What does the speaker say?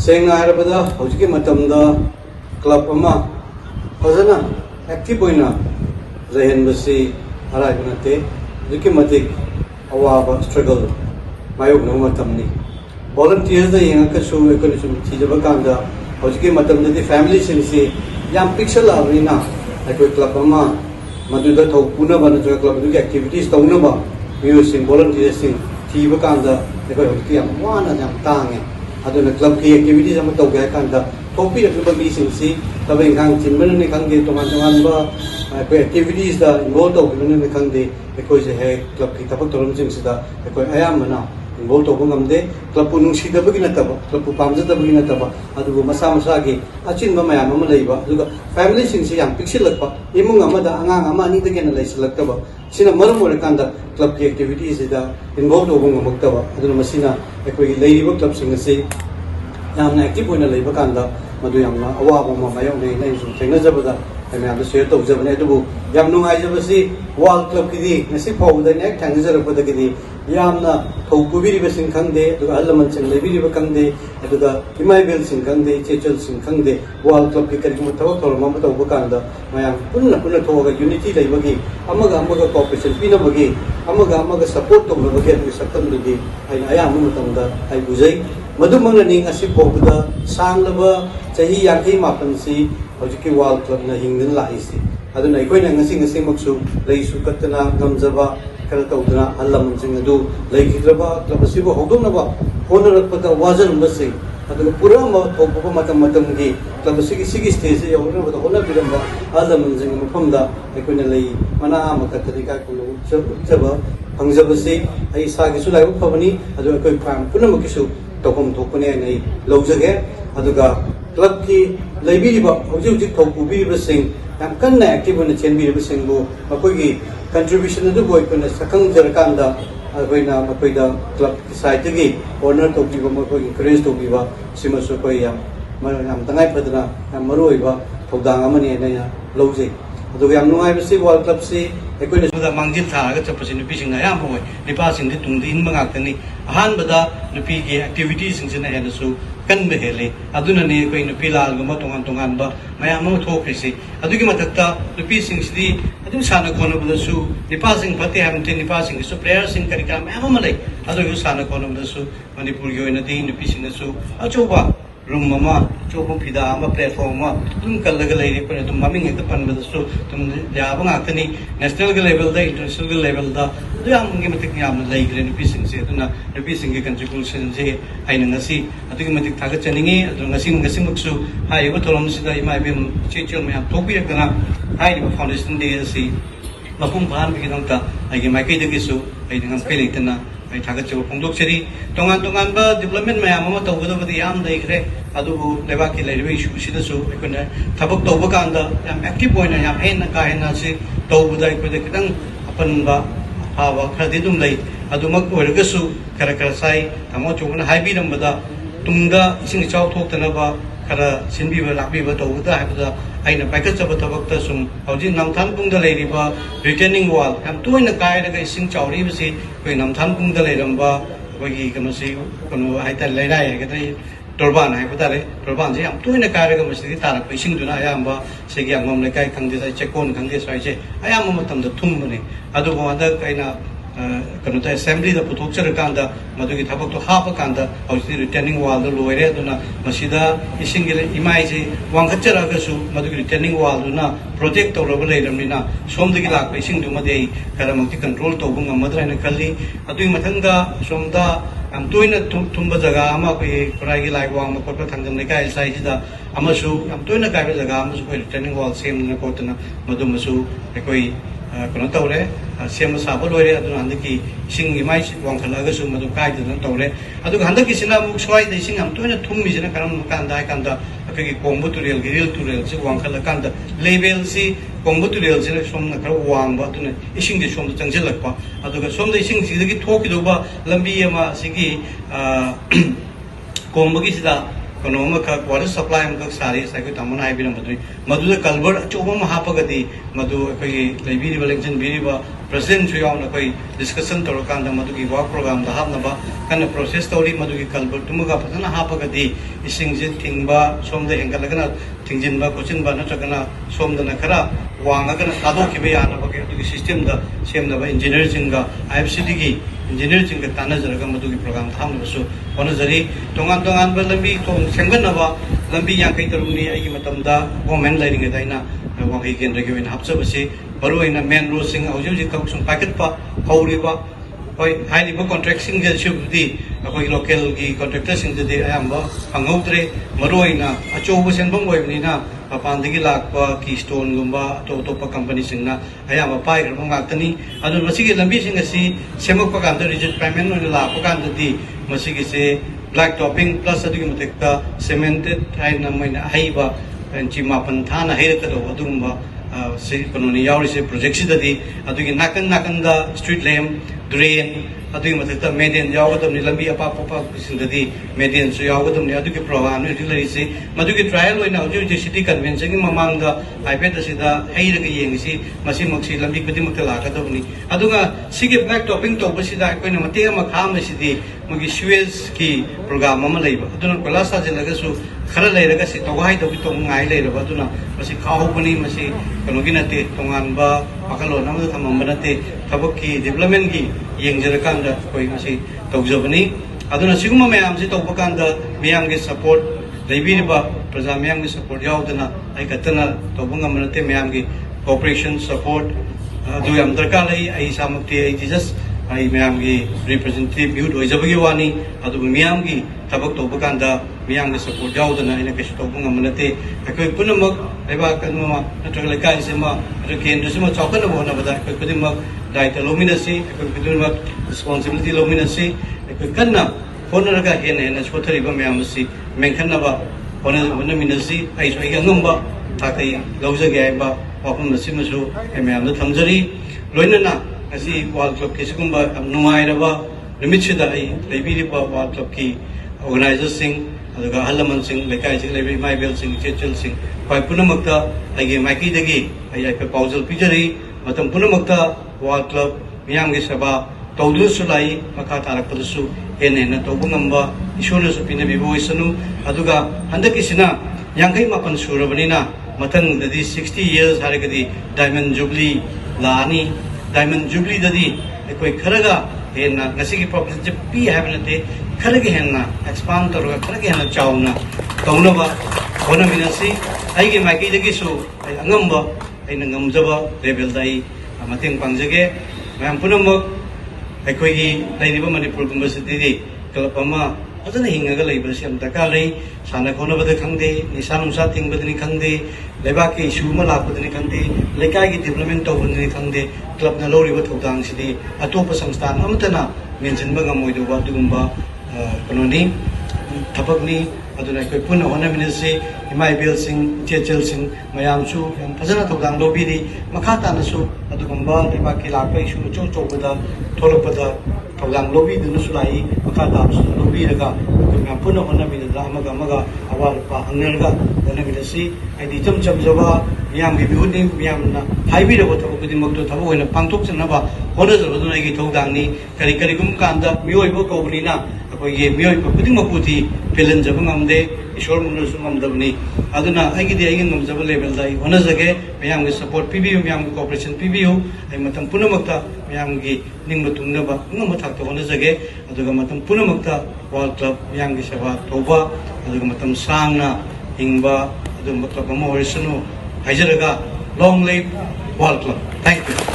सेंगना हायरबदा हौजिकी मतमदा club अमा फजना active होइना रहनबसी अराइब नते दुकी मतिक अवाबा struggle मायोगनो मतमनी volunteers दा यंगकसु एकोनिसम थिजबा कांदा हौजिकी मतमदि फैमिली सिंसी याम पिक्चर लाबनिना अकोइ क्लब अमा मदुदा थौ पुनबा नजो क्लब दुकी एक्टिविटीज तौनबा म्यूजिक volunteers सिंग थिबा कांदा अकोइ हौजिकी याम वाना याम तांगे अदुना क्लब की एक्टिविटीज अमा तौगे कांदा थोपी रखबा मी सिंसी तबे इंगांग चिनबने खंगे तोमान तोमानबा अकोइ एक्टिविटीज दा इन्वॉल्व तौबने खंगे अकोइ जे है क्लब की थबक तोरम सिंसिदा अकोइ अयामना इन्वॉल्व तौब ngamde क्लब नुंसीदबगी नतबा क्लब पामजदबगी नतबा अदुगो मसा मसागी अचिनबा मयाम अमा लैबा अदुगा फैमिली सिंसी याम पिक्सिलकपा इमुंग अमादा अंगांग अमा अनि दगेना लैसलक्तबा सिना मरम ओरकांदा क्लब की एक्टिविटीज दा इन्वॉल्व तौब ngamक्तबा अदुना मसिना अकोइ लैरिबा क्लब सिंगसे यामना एक्टिव होइना लैबा कांदा मदु यामना अवाबा मा मायोने नैसु थेंगनाजबदा मैम शेयर तौजबने अदुबु याम नुंगाइजबसी वर्ल्ड क्लब की नसी फाउदा नेक थेंगजरपदगी यामना थौपुबिरिबसिं खंगदे अदुगा अहलमनसिं लैबिरिबा खंगदे अदुगा इमाइबेलसिं खंगदे चेचलसिं खंगदे वर्ल्ड क्लब की करिगुम थबक थोरम अमा तौबा कांदा मैम पुन्ना पुन्ना थोगा यूनिटी लैबगी अमगा अमगा कोऑपरेशन पिनबगी अमगा अमगा सपोर्ट तौनबगी अदुगा सकमदुगी आइ अयाम मतमदा आइ बुझै मधुमंगनी असि फोबदा सांगलबा चही याखै मापनसी हौजिकी वर्ल्ड क्लब ना हिंगन लाइसी अदुना अखोइना ngasi ngasi मक्सु लैसु कतना गमजबा खर तौदना अल्लमसिंग अदु लैखिद्रबा क्लब असिबो हौदोनबा होनरपदा वाजनबसे अदुगा पुरा म थोपबा मतम मतमगी क्लब असिगी सिगी स्टेज यौनबदा होनबिरंबा अल्लमसिंग मफमदा अखोइना लै मना मकतरि का कुलो उच्चबा फंगजबसे आई सागिसु लाइबो फबनी अदु अखोइ फाम पुनमकिसु तौफम थोपने नै लौजगे अदुगा क्लब की लैबिरिबा हौजिक हौजिक थौपुबिरिबसिंग याम कन्ना एक्टिव होना चेनबिरिबसिंगबो मखोइगी कंट्रीब्यूशन अदु बोयकोना सकंग जरकांदा अखोइना मखोइदा क्लब की साइडगी ऑनर तौबिबा मखोइ इंकरेज तौबिबा सिमसु कोइ याम तंगाइ फदना याम मरोइबा थौदांग अमने नैना लौजै अदुगा याम नुंगाइबसि वर्ल्ड क्लब से अखोइना सुदा मांगजिल थागा चपसि नुपिसिंग अयाम होय निपासिंग तुंगदि इनबा गाक्तनी अहानबदा नुपी की एक्टिविटीज सिंगसिना हेनसु कन्बे हेले अदुनने कोइ नुपी लालगुमा तोंगान तोंगानबा मयाम अमा थोख्रिसि अदुगी मथक्ता नुपी सिंगसिदि अदुम साना कोनबदसु निपासिंग फते हमते निपासिंग सु प्लेयर सिंग करिका मयाम अमा लै अदुगु साना कोनबदसु मणिपुर की ओइनदि नुपी सिंगसु अचौबा रूम अमा चौबम फिदा अमा प्लेटफॉर्म अमा तुम कल्लग लैरि पर तुम ममिंग हेक्ता पनबदसु तुम याबा गाक्तनी नेशनल के लेवल दा इंटरनेशनल के लेवल दा अदु यामगे मतिक याम लैग्रे नुपी सिंगसे अदुना नुपी सिंगे कंट्रीब्यूशन से आइना ngasi अदुगी मतिक थागचनिंगे अदु ngasi मक्सु हाइबा थोरमसिदा इमाइबेम चेचल मयाम थोपिरकना हाइबा फाउंडेशन डे असि मपुम फान बिगिनंता आइगे माइकैदगिसु आइ ngam पेलेतना आई थागचबो फोंदोकसरी तोंगान तोंगानबा डेवलपमेंट मयाम अमा तौगदबदि याम दैख्रे अदुबु लेबाकी लैरिबे इशू सिदसु एकोना थबक तौबा कांदा याम एक्टिव होइना याम हेन का हेन से तौबदा एकोदे कितंग अपनबा फाबा खरदि दुम लै अदुमक ओरगसु खर खर साइ तमो चोगना हाइबिरमबदा तुंगदा इसिंग चाव थोक्तनबा खर सिनबिबा लाबिबा तौबदा हाइबदा आइना पाइकचबा थबकता सुम हौजि नामथान पुंगदा लैरिबा रिटर्निंग वॉल याम तोइना कायरगा इसिंग चावरिबसि कोइ नामथान पुंगदा लैरंबा कोइ कनोसि कनो हाइता लैराय हेगदै टोरबान हाइबतारे टोरबान जे याम तोइना कायरगा मसिदि तारक इसिंगदुना अयामबा सेगी अंगम लेकाय खंगदे साइ चेकोन खंगदे साइजे अयाम मतमदा थुमबने अदुबो अदा काइना कनो ता असेंबली दा पुथोकचरकांदा मदुगी थबक तो हापकांदा हौजि रिटर्निंग वॉल दो लोइरे अदुना मसिदा इसिंगे इमाइजे वांगचरगसु मदुगी रिटर्निंग वॉल दुना प्रोजेक्ट तौरब लैरमनिना सोमदगी लाक इसिंग दुमदे खरमक्ति कंट्रोल तौबं मद्रायना खल्ली अदुई मथंगा सोमदा याम तोइना थुंबा जगह अमा कोइ खुराइगी लाइ वांग मकोट थंगम लेकाय साइजिदा अमसु याम तोइना काबे जगह अमसु कोइ रिटर्निंग वॉल सेमना कोतना मदुमसु कोइ कनो तौरे सेम साब लोरे अदुना हंदकी इसिंग इमाइ वांखलगसु मदु काइदना तौरे अदुगा हंदकी सिना स्वाइ द इसिंग हम तोइना थुम्मिजना करम कांदा कांदा अखगी कोंबु तुरेल गिरिल तुरेल से वांखल कांदा लेवल से कोंबु तुरेल से सोमना खर वांगबा अदुना इसिंग दे सोमदा चंगजिलकपा अदुगा सोमदा इसिंग सिदगी थोकिदोबा लंबी अमा सिगी कोंबगी सिदा कनोम का वाटर सप्लाई हम सारी साइको तमन हाइबिरम मदु कल्वर अचोबम हापगदी मदु अखगी लेबिरिबा लेंजन बिरिबा president कोई discussion तौर कांदा मधुकी work program दा हापनबा कन process तौरी मधुकी culvert तुमगा फजना हापगदी इसिंग जे थिंगबा सोमदे हेंगलगना थिंजिनबा कोचिनबा नत्रगना सोमदना खरा वांगगना तादोखिबे यानबगे अदुगी system दा सेमनबा engineer जिंगा IFCD की engineer जिंगा तानजरगा मधुकी program थामनबसु होनजरी तोंगान तोंगान बा लंबी तों सेंगनबा लंबी यांकै तरुनी आइगी मतमदा गवर्नमेंट लाइरिंग दाइना वांगै केंद्रगी वेन हापचबसि बरुइना मेन रोड सिंग हौजि हौजि तौसुं पाइकटपा हौरिबा होय हाइलिबा कॉन्ट्रैक्ट सिंग जेसुबदि अखोइ लोकल की कॉन्ट्रैक्टर सिंग जदि आयामबा फंगौद्रे मरुइना अचौबा सेनबम ओइबनिना मपानदगी लाकपा की स्टोन गुम्बा अतोप कंपनी सिंगना अयामबा पाइग्रबा गाक्तनी अदु मसिगी लंबी सिंग असि सेमकपा कांद रिजिड पेमेंट ओइना लाकपा कांददि मसिगी से ब्लैक टॉपिंग प्लस अदुगी मतेक्ता सीमेंटेड हाइना मैना हाइबा इंची मापन थाना हैरकदो अदुगुम्बा से कनोनी यावरिसे प्रोजेक्ट सिददि अदुगी नाकन नाकनदा स्ट्रीट लैम्प ड्रेन अदुगी मतेक्ता मेडियन यावगदमनि लंबी अपाप अपाप सिंददि मेडियन सु यावगदमनि अदुगी प्रोग्राम नि लरिसे मदुगी ट्रायल ओइना हजि हजि सिटी कन्वेंशन की ममांगदा आइपेड असिदा हैरगा येंगिसि मसि मक्सि लंबी खुदिमक्ता लाकदबनि अदुगा सिगे ब्लैक टॉपिंग तौबसिदा अखोइना मते अमा खामसिदि मगी स्वेज की प्रोग्राम अमा लैबा अदुना कोला साजिलगसु खरा लेरगा सि तौहाइ तौबि तौंगाइ लेरबा अदुना मसि खाहोबनि मसि कनोगी नते तोंगानबा पाखलोन अमदा थमंबा नते थबक की डेवलपमेंट की येंजरकांदा कोइ मसि तौजबनि अदुना सिगुम मयाम सि तौबा कांदा मयाम के सपोर्ट लेबिरिबा प्रजा मयाम के सपोर्ट यावदना आई कतना तौबा ngमनते मयाम की कोऑपरेशन सपोर्ट अदु याम दरकार लई आई सामक्ति आई जस्ट आई मयाम की रिप्रेजेंटेटिव यूथ होइजबगी वानी अदु मयाम की थबक तौबा कांदा मयाम के सपोर्ट यावदना आइना केसु तौबा ngमनते अखोइ पुनमक लेबा कनुमा नत्रग लेकाइ सेमा अदु केंद्र सेमा चौकन बोनबदा अखोइ पुदिमक दायित्व लोमिनसी अखोइ पुदिमक रिस्पांसिबिलिटी लोमिनसी अखोइ कन्ना होनरगा हेन सोथरिबा मयाम सि मेंखनबा होनमिनसी आई सोइ ngamba थाकै लौजगे आइबा वाफम नसिमसु मयाम द थमजरी लोइनना asi World Club के सिगुम्बा नुमाइरबा निमित्सिदा आई लेबिरिबा World Club की organizers सिंग अदुगा हलमन सिंग लेकाइ सिंग लेबि माइबेल सिंग चेचल सिंग पाइ पुनमक्ता आइगे माइकी दगी आई पे पाउजल पिजरी मतम पुनमक्ता World Club मियाम के सभा तौदुसु लाई मखा तारकपदसु हेन तौबा ngamba इशोरसु पिनबिबोइसनु अदुगा हंदकिसिना यांगै मापन सुरबनिना मथंगदि 60 years हारगदि डायमंड जुबली लानी डायमंड जुबली ददी कोई खरगा हेना नसिगी प्रोग्रेस जे पी हैबनते खरगे हेना एक्सपांड तोरगा खरगे हेना चाउना तौनबा होनमिनसी आइगे माइकी दगिसु अंगम्बा आइना ngमजबा लेवल दाई मतेंग पांजगे मैम पुनमक अखोइगी लैरिबा मणिपुर गुम्बसिदी क्लब अमा फजन हिंगगा लैबसि हम दरकार लै साना खोनबद खंगदे निसा नुसा थिंगबदनि खंगदे लेबाक के इशू मा लापदनि खंगदे लेकाई की डेवलपमेंट तौबदनि खंगदे क्लब न लौरिबा थौदांग सिदी अतोप संस्थान अमतना मेंशनबा गमोइदोबा दुगुम्बा कनोनी थपकनी अदुना कोइ पुन होनमिनसि इमाइबेल सिंह चेचल सिंह मयामसु हम फजना थौदांग लोबिरी मखा तानसु अदुगुम्बा लेबाक के लापा इशू चौ चौबदा थोलपदा थौदांग लोबिदुनसु लाई मखा ताबसु लोबिरगा कोइ पुन होनमिनदा अमगा अवारपा हंगरगा होनमिनसि आइदि चमचमजबा मियाम की बिहुनि मियामना हाइबिरबो थबक खुदिमक्तो थबक होइना पांथोकचनबा होनजबदुना आइगी थौदांगनि करि करिगुम कांदा मियोइबो कौबनिना अखोइगे मियोइबो खुदिमक्पुति पेलनजबा ngमदे ईश्वर मुनसु ngमदबनि अदुना आइगिदि आइgi ngमजबा लेवल दाई होनजगे मियाम की सपोर्ट पिबियु मियाम की कोऑपरेशन पिबियु आई मतम पुनमक्ता मियाम की निंगबा तुंगनबा ngम थाक्तो होनजगे अदुगा मतम पुनमक्ता वर्ल्ड क्लब मियाम की सेवा तौबा अदुगा मतम सांगना हिंगबा अदुगा क्लब अमा ओरिसनु हाइजरगा long live World Club. Thank you.